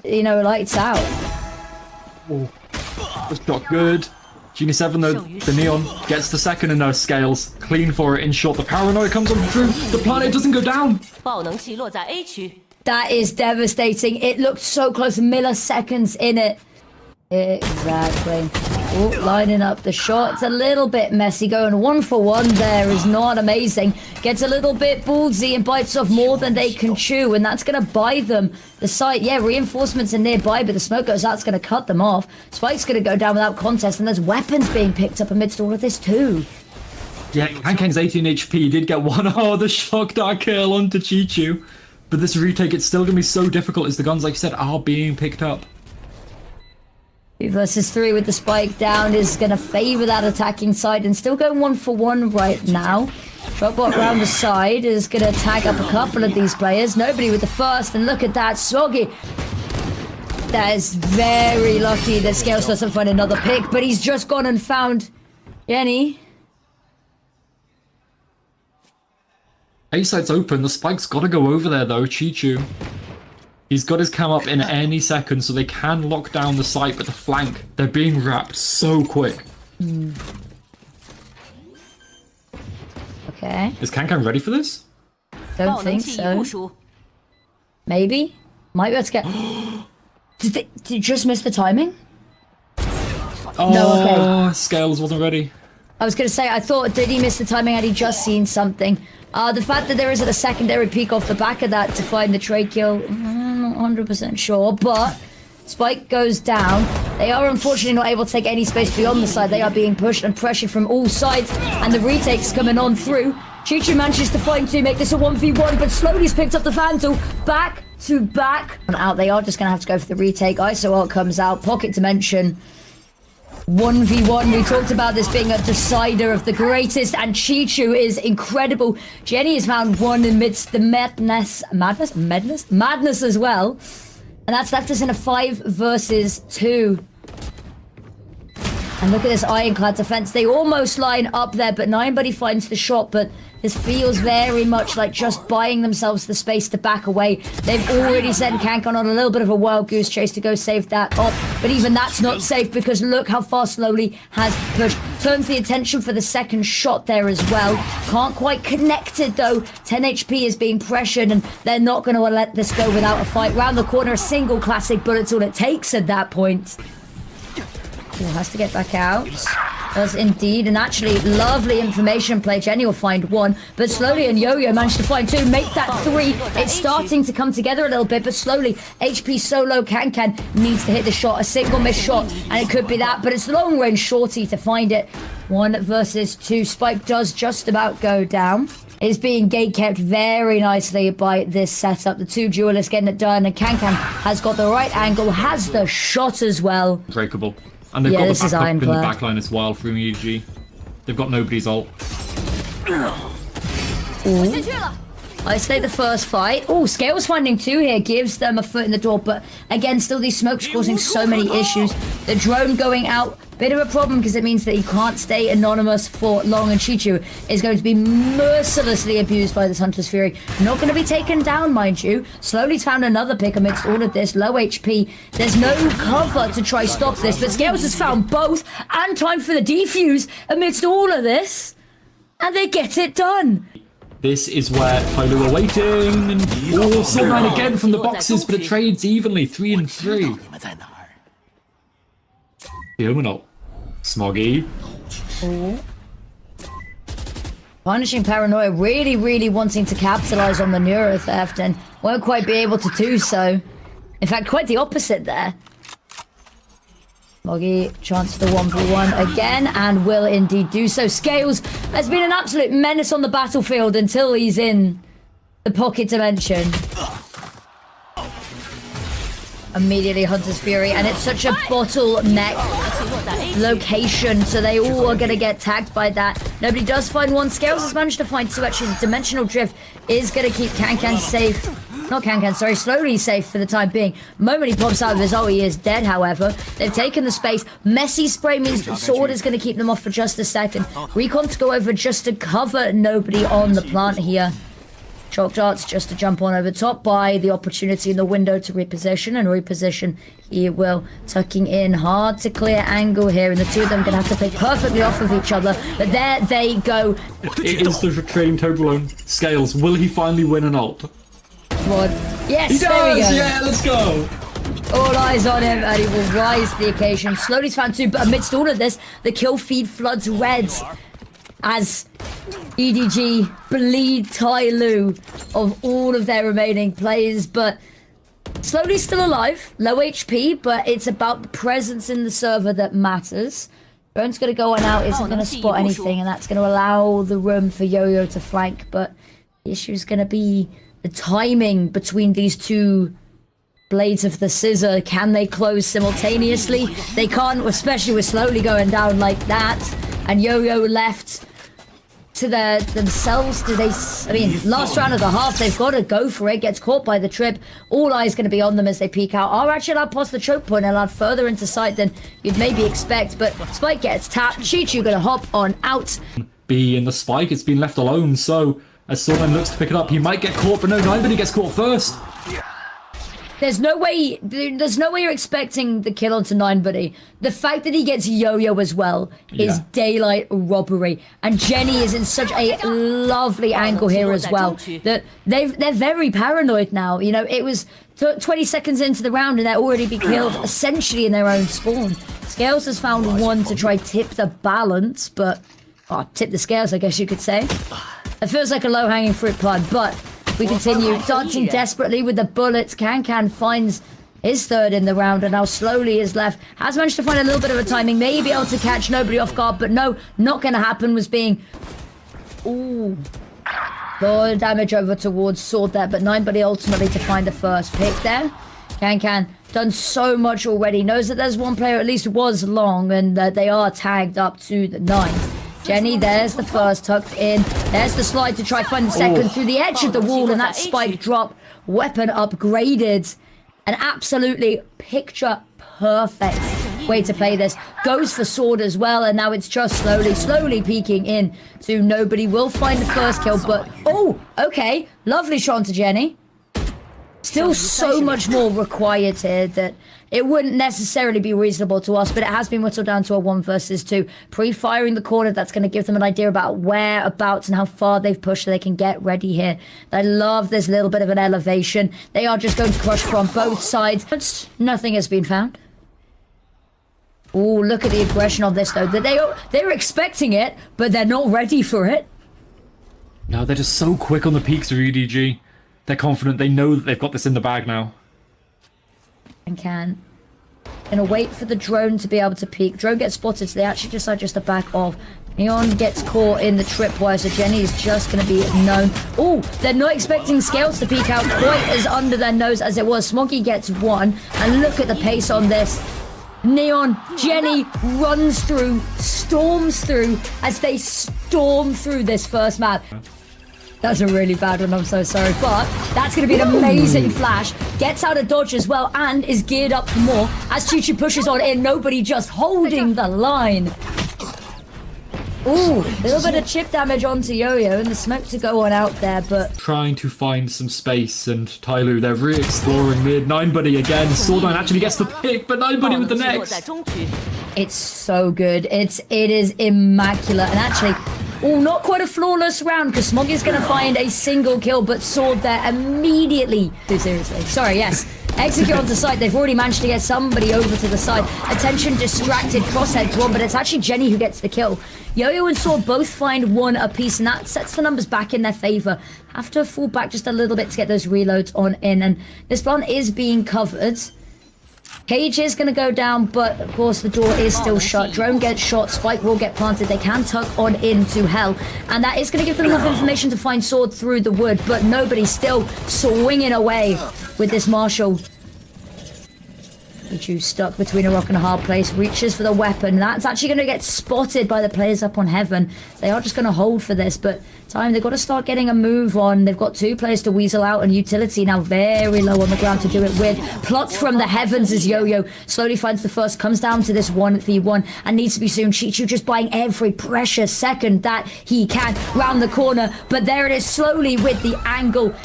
you know, lights out. Oh, that's not good. Genie 7 though, the Neon gets the second and no scales. Clean for it in short. The paranoia comes on through. The planet doesn't go down. That is devastating. It looked so close, milliseconds in it. Exactly. Ooh, lining up the shots, a little bit messy. Going 1 for 1 there is not amazing. Gets a little bit ballsy and bites off more than they can chew, and that's going to buy them the site. Yeah, reinforcements are nearby, but the smoke goes out. It's going to cut them off. Spike's going to go down without contest, and there's weapons being picked up amidst all of this too. Yeah, Kankang's 18 HP did get one. Oh, the shock dart kill onto Chichu. But this retake, it's still going to be so difficult as the guns, like you said, are being picked up. 2 versus 3 with the spike down is going to favor that attacking side, and still going 1 for 1 right now. Dropbot round the side is going to tag up a couple of these players. Nobody with the first, and look at that, Soggy. That is very lucky that Scales doesn't find another pick, but he's just gone and found Jenny. A side's open, the spike's got to go over there though, Chichu. He's got his cam up in any second, so they can lock down the site, but the flank, they're being wrapped so quick. Okay. Is Kankang ready for this? Don't think so. Maybe? Might be able to get... Did you just miss the timing? Oh, no, okay. Scales wasn't ready. I was going to say, I thought, did he miss the timing? Had he just seen something? The fact that there isn't a secondary peek off the back of that to find the trade kill, I'm not 100% sure, but Spike goes down. They are unfortunately not able to take any space beyond the side. They are being pushed and pressured from all sides, and the retake's coming on through. Chichu manages to find 2, make this a 1v1, but slowly has picked up the Vandal. Back to back. And out, they are just going to have to go for the retake. ISO ult comes out, Pocket Dimension. 1v1, we talked about this being a decider of the greatest, and Chichu is incredible. Jenny has found one amidst the madness as well, and that's left us in a 5 versus 2. And look at this ironclad defense. They almost line up there, but Ninebody finds the shot, but this feels very much like just buying themselves the space to back away. They've already sent Kankan on a little bit of a wild goose chase to go save that up, but even that's not safe because look how far Slowly has pushed. Turns the attention for the second shot there as well. Can't quite connect it though. 10 HP is being pressured, and they're not going to let this go without a fight. Round the corner, a single classic bullet's all it takes at that point. Ooh, has to get back out. Does indeed, and actually, lovely information play. Jenny will find 1, but Slowly and Yo-Yo managed to find 2, make that 3. It's starting to come together a little bit, but Slowly, HP so low, Kankan needs to hit the shot, a single missed shot, and it could be that, but it's long range Shorty to find it. 1 versus 2, Spike does just about go down. Is being gate kept very nicely by this setup. The 2 duelists getting it done, and Kankan has got the right angle, has the shot as well. Breakable. And they've got the backup in the backline as well from EG. They've got nobody's ult. Isolate the first fight. Oh, Scales finding 2 here gives them a foot in the door, but again, still these smokes causing so many issues. The drone going out, bit of a problem because it means that he can't stay anonymous for long, and Chichu is going to be mercilessly abused by this Hunter's Fury. Not going to be taken down, mind you. Slowly's found another pick amidst all of this. Low HP. There's no cover to try stop this, but Scales has found both, and time for the defuse amidst all of this, and they get it done. This is where Tyloo are waiting, and Sunline again from the boxes, but it trades evenly, 3 and 3. Phenomenal. Smoggy. Punishing Paranoia, really wanting to capitalize on the Neuro theft, and won't quite be able to do so. In fact, quite the opposite there. Smoggy, chance for the 1v1 again, and will indeed do so. Scales has been an absolute menace on the battlefield until he's in the Pocket Dimension. Immediately Hunter's Fury, and it's such a bottleneck location, so they all are going to get tagged by that. Nobody does find 1. Scales has managed to find 2. Actually, Dimensional Drift is going to keep Kankan safe. Not Kankan, sorry, Slowly safe for the time being. Moment he pops out of his ult, he is dead, however. They've taken the space. Messy spray means that Sword is going to keep them off for just a second. Recon to go over just to cover nobody on the plant here. Chalk darts just to jump on over top by the opportunity in the window to reposition, and reposition he will, tucking in, hard to clear angle here, and the two of them gonna have to play perfectly off of each other, but there they go. It is the trading Toblerone. Scales, will he finally win an ult? What? Yes, He there we does! go. Yeah, let's go! All eyes on him, and he will rise to the occasion. Slowly's found two, but amidst all of this, the kill feed floods red as EDG bleed Tyloo of all of their remaining players, but Slowly's still alive, low HP, but it's about the presence in the server that matters. Drone's going to go on out, isn't going to spot anything, and that's going to allow the room for Yo-Yo to flank, but the issue is going to be the timing between these two blades of the scissor. Can they close simultaneously? They can't, especially with Slowly going down like that, and Yo-Yo left to themselves. Do they? I mean, last round of the half, they've got to go for it. Gets caught by the trip. All eyes going to be on them as they peek out. Are actually allowed past the choke point and allowed further into sight than you'd maybe expect. But Spike gets tapped. Chichu going to hop on out. B in the spike, it's been left alone, so as Sorman looks to pick it up, he might get caught, but no, 9buddy gets caught first. There's no way you're expecting the kill onto 9buddy. The fact that he gets Yo-Yo as well is daylight robbery. And Jenny is in such a lovely angle here as well. That they're very paranoid now. You know, it was 20 seconds into the round and they're already be killed essentially in their own spawn. Scales has found one to try tip the balance, but tip the scales, I guess you could say. It feels like a low-hanging fruit pod, but we continue dancing desperately with the bullets. Can finds his third in the round, and now Slowly is left. Has managed to find a little bit of a timing, maybe able to catch nobody off guard, but no, not going to happen. Was being... Ooh. Good damage over towards Sword there, but 9buddy ultimately to find the first pick there. Can done so much already. Knows that there's one player at least was long, and they are tagged up to the 9. Jenny, there's the first tucked in. There's the slide to try find the second through the edge of the wall, and that spike drop. Weapon upgraded. An absolutely picture perfect way to play this. Goes for Sword as well, and now it's just slowly peeking in to 9buddy. Will find the first kill, but okay. Lovely shot onto Jenny. Still so much more required here that it wouldn't necessarily be reasonable to us, but it has been whittled down to a 1 versus 2. Pre-firing the corner, that's going to give them an idea about whereabouts and how far they've pushed so they can get ready here. I love this little bit of an elevation. They are just going to crush from both sides. But nothing has been found. Oh, look at the aggression on this, though. They're expecting it, but they're not ready for it. No, they're just so quick on the peaks of UDG. They're confident. They know that they've got this in the bag now. And gonna wait for the drone to be able to peek. Drone gets spotted, so they actually decide just to back off. Neon gets caught in the tripwire, so Jenny is just gonna be known. Oh, they're not expecting Scales to peek out quite as under their nose as it was. Smoggy gets one, and look at the pace on this. Neon, Jenny runs through, storms through as they storm through this first map. That's a really bad one, I'm so sorry. But that's going to be an amazing flash. Gets out of dodge as well and is geared up for more. As Chichu pushes on in, 9buddy just holding the line. Ooh, a little bit of chip damage onto Yo-Yo and the smoke to go on out there, but... Trying to find some space, and Tyloo, they're re-exploring mid. 9buddy again. Sword9 actually gets the pick, but 9buddy with the next. It's so good. It is immaculate. And actually... Oh, not quite a flawless round, because Smoggy's going to find a single kill, but Sword there immediately. Too seriously. Sorry, yes. Execute onto site. They've already managed to get somebody over to the side. Attention distracted, crosshair drawn, but it's actually Jenny who gets the kill. Yo-Yo and Sword both find one apiece, and that sets the numbers back in their favor. Have to fall back just a little bit to get those reloads on in, and this plant is being covered. Cage is going to go down, but of course the door is still shut. Drone gets shot, Spike will get planted. They can tuck on into Hell, and that is going to give them enough information to find Sword through the wood, but 9buddy still swinging away with this Marshall. Pichu stuck between a rock and a hard place, reaches for the weapon. That's actually going to get spotted by the players up on Heaven. They are just going to hold for this, but time, they've got to start getting a move on. They've got 2 players to weasel out, and Utility now very low on the ground to do it with. Plucked from the Heavens as Yo-Yo slowly finds the first, comes down to this 1v1, and needs to be soon. Chichu just buying every precious second that he can round the corner, but there it is slowly with the angle.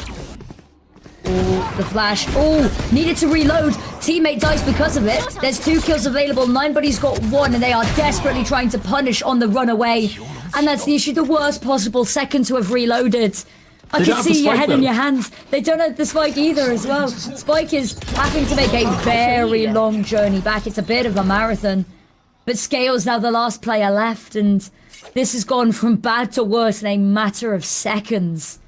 Oh, the flash. Oh, needed to reload. Teammate dies because of it. There's 2 kills available. Ninebudy's got 1, and they are desperately trying to punish on the runaway. And that's the issue. The worst possible second to have reloaded. I can see your head in your hands. They don't have the spike either as well. Spike is having to make a very long journey back. It's a bit of a marathon. But Scales now the last player left, and this has gone from bad to worse in a matter of seconds.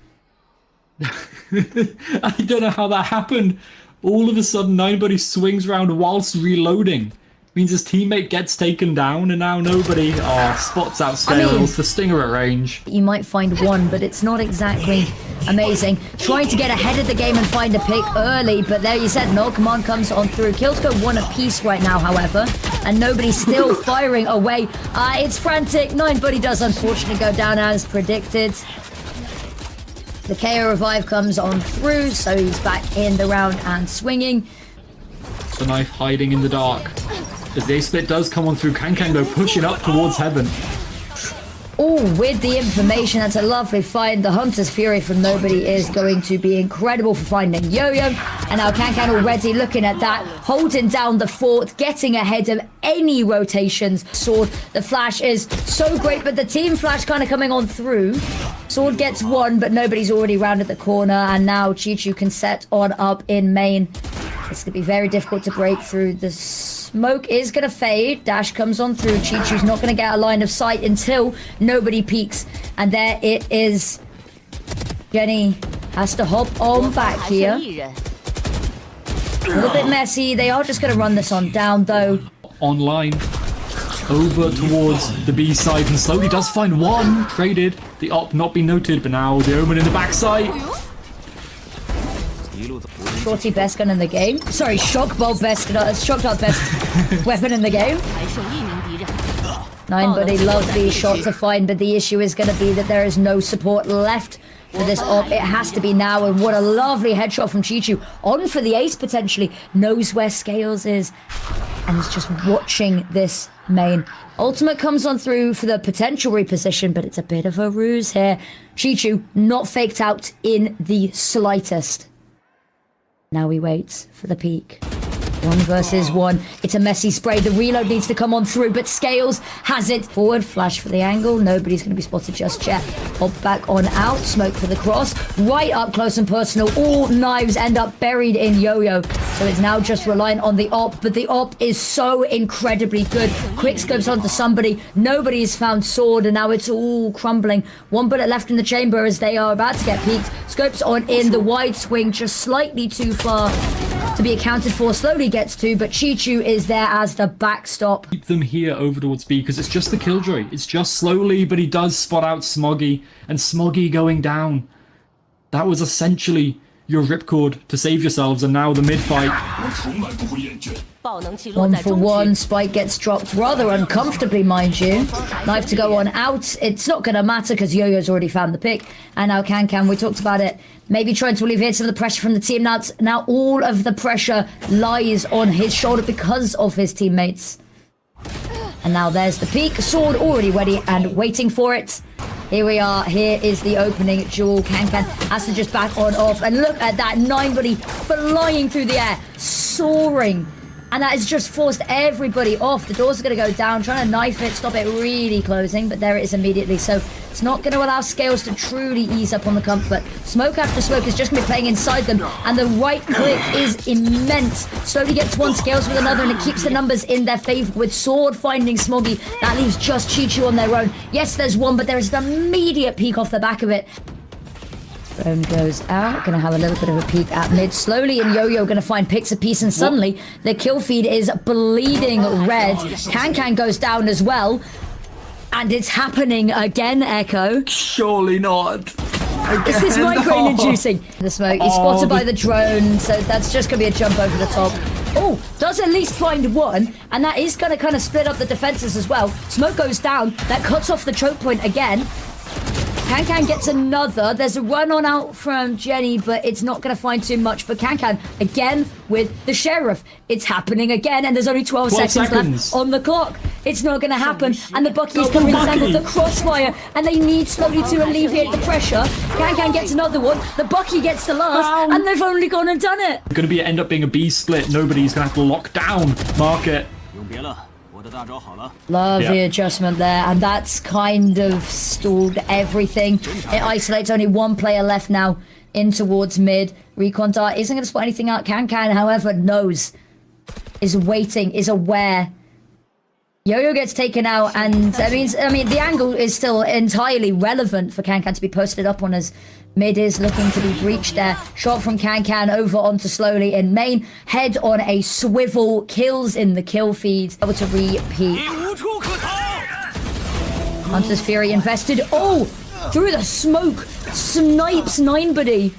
I don't know how that happened. All of a sudden, Ninebody swings around whilst reloading. Means his teammate gets taken down, and now nobody spots out Scales. The Stinger at range. You might find one, but it's not exactly amazing. Trying to get ahead of the game and find a pick early, but there you said no command comes on through. Kills go 1 apiece right now, however, and nobody's still firing away. It's frantic. Ninebody does unfortunately go down as predicted. The KO revive comes on through, so he's back in the round and swinging. The knife hiding in the dark. As the A-split does come on through, Kankan go pushing up towards Heaven. Oh, with the information, that's a lovely find. The Hunter's Fury from Nobody is going to be incredible for finding Yo-Yo. And now Kankan already looking at that, holding down the fort, getting ahead of any rotations. Sword, the flash is so great, but the team flash kind of coming on through. Sword gets 1, but Nobody's already rounded the corner, and now Chichu can set on up in main. It's going to be very difficult to break through. The smoke is going to fade. Dash comes on through. Chichu's not going to get a line of sight until Nobody peeks. And there it is. Jenny has to hop on back here. A little bit messy. They are just going to run this on down, though. Online. Over towards the B side, and slowly does find 1. Traded. The op not be noted, but now the Omen in the backside. Shorty best gun in the game. Sorry, Shock Bolt best weapon in the game. Ninebody loves these shots to find, but the issue is going to be that there is no support left for this op. It has to be now, and what a lovely headshot from Chichu. On for the ace, potentially. Knows where Scales is, and is just watching this main. Ultimate comes on through for the potential reposition, but it's a bit of a ruse here. Chichu not faked out in the slightest. Now we wait for the peak. 1 versus 1. It's a messy spray. The reload needs to come on through, but Scales has it. Forward, flash for the angle. Nobody's going to be spotted just yet. Hop back on out. Smoke for the cross. Right up close and personal. All knives end up buried in Yo-Yo. So it's now just reliant on the op, but the op is so incredibly good. Quick scopes onto somebody. Nobody's found Sword, and now it's all crumbling. 1 bullet left in the chamber as they are about to get peeked. Scopes on in. The wide swing just slightly too far to be accounted for. Slowly gets to, but Chichu is there as the backstop. Keep them here over towards B, because it's just the Killjoy. It's just slowly, but he does spot out Smoggy, and Smoggy going down. That was essentially your ripcord to save yourselves, and now the mid-fight. 1 for 1. Spike gets dropped rather uncomfortably, mind you. Knife to go on out. It's not going to matter because Yo-Yo's already found the pick. And now Kankan, we talked about it, maybe trying to alleviate some of the pressure from the team. Now all of the pressure lies on his shoulder because of his teammates. And now there's the peak. Sword already ready and waiting for it. Here we are. Here is the opening duel. Kankan has to just back on off. And look at that. Ninebody flying through the air. Soaring. And that has just forced everybody off. The doors are going to go down. Trying to knife it. Stop it really closing. But there it is immediately. So it's not going to allow Scales to truly ease up on the comfort. Smoke after smoke is just going to be playing inside them. And the right click is immense. Slowly gets 1, Scales with another. And it keeps the numbers in their favor with Sword finding Smoggy. That leaves just Chichu on their own. Yes, there's 1, but there is an immediate peek off the back of it. Drone goes out. Going to have a little bit of a peek at mid. Slowly, and Yo-Yo going to find picks a piece, and suddenly the kill feed is bleeding red. Kankan goes down as well. And it's happening again, Echo. Surely not. Again. Is this migraine inducing? The smoke. He's spotted by the drone, so that's just going to be a jump over the top. Oh, does at least find one, and that is going to kind of split up the defenses as well. Smoke goes down. That cuts off the choke point again. Kankan gets another. There's a run on out from Jenny, but it's not going to find too much. But Kankan, again, with the Sheriff. It's happening again, and there's only 12 seconds left on the clock. It's not going to happen, and the Bucky's coming in with the crossfire, and they need slowly to alleviate the pressure. Kankan gets another one. The Bucky gets the last, and they've only gone and done it. It's going to end up being a B split. Nobody's going to have to lock down Market. Love the adjustment there, and that's kind of stalled everything. It isolates only one player left now in towards mid. Recon Dart isn't going to spot anything out. Kankan, however, knows, is waiting, is aware. Yo-Yo gets taken out, and I mean, the angle is still entirely relevant for Kankan to be posted up on, as mid is looking to be breached there. Shot from Kankan over onto slowly in main. Head on a swivel. Kills in the kill feed. Able to repeat. Hunter's Fury invested. Oh! Through the smoke. Snipes Ninebody.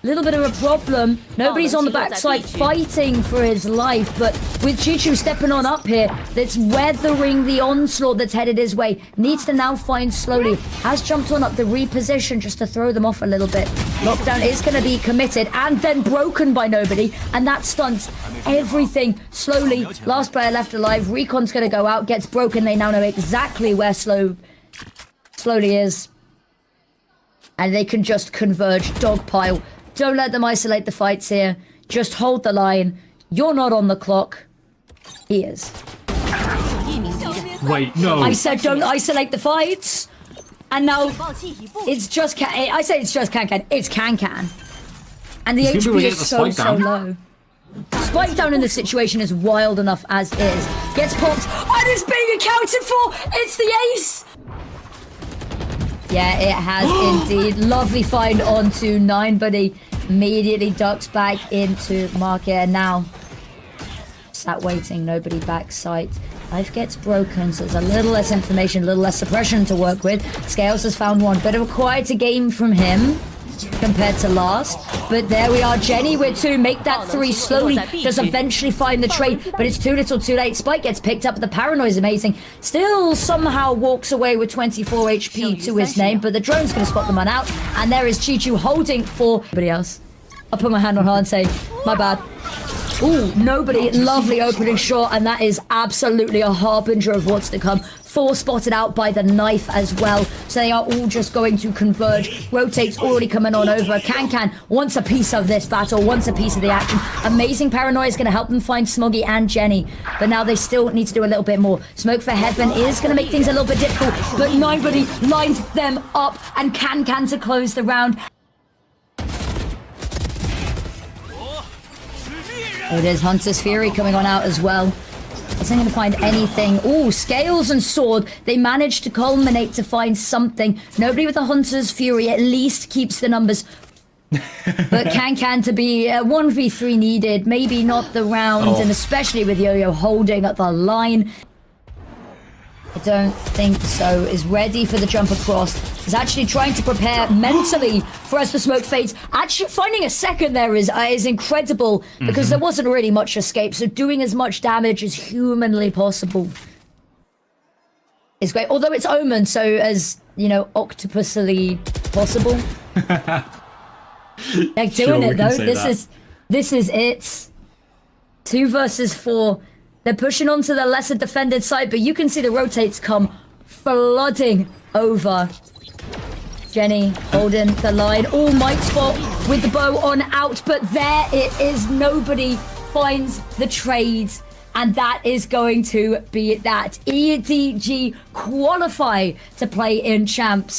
Little bit of a problem. Nobody's on the backside fighting for his life, but with Chichu stepping on up here, that's weathering the onslaught that's headed his way. Needs to now find slowly. Has jumped on up the reposition just to throw them off a little bit. Lockdown is going to be committed and then broken by Nobody, and that stunts everything. Slowly, last player left alive. Recon's going to go out, gets broken. They now know exactly where Slowly is. And they can just converge. Dogpile. Don't let them isolate the fights here. Just hold the line. You're not on the clock. He is. Wait, no. I said don't isolate the fights. And now it's just I say it's just Kankan. It's Kankan. And the HP is so low. Spike down in this situation is wild enough as is. Gets popped. And it's being accounted for. It's the ace. Yeah, it has indeed. Lovely find onto Ninebody. Immediately ducks back into Market. And now, sat waiting, Nobody back sight. Life gets broken, so there's a little less information, a little less suppression to work with. Scales has found one. Bit of a quieter game from him compared to last. But there we are. Jenny with 2. Make that 3 slowly. Does eventually find the trade, but it's too little too late. Spike gets picked up. The paranoia is amazing. Still somehow walks away with 24 HP to his name, but the drone's going to spot the man out. And there is Chichu holding for everybody else. I'll put my hand on her and say, my bad. Ooh, Nobody. Lovely opening shot, and that is absolutely a harbinger of what's to come. 4 spotted out by the knife as well, so they are all just going to converge. Rotate's already coming on over. Kankan wants a piece of this battle, wants a piece of the action. Amazing paranoia is going to help them find Smoggy and Jenny, but now they still need to do a little bit more. Smoke for Heaven is going to make things a little bit difficult, but Nobody lines them up, and Kankan to close the round. It is Hunter's Fury coming on out as well. Isn't going to find anything. Ooh, Scales and Sword. They managed to culminate to find something. Nobody with the Hunter's Fury at least keeps the numbers. But Kankan to be 1v3 needed. Maybe not the round, and especially with Yo-Yo holding at the line. I don't think so. Is ready for the jump across. Is actually trying to prepare mentally for as the smoke fades. Actually finding a second there is incredible, because there wasn't really much escape. So doing as much damage as humanly possible is great. Although it's Omen, so as, you know, octopusly possible. Like doing it though. This is it. 2 versus 4. They're pushing onto the lesser defended side, but you can see the rotates come flooding over. Jenny holding the line. All might spot with the bow on out, but there it is. Nobody finds the trade, and that is going to be that. EDG qualify to play in Champs.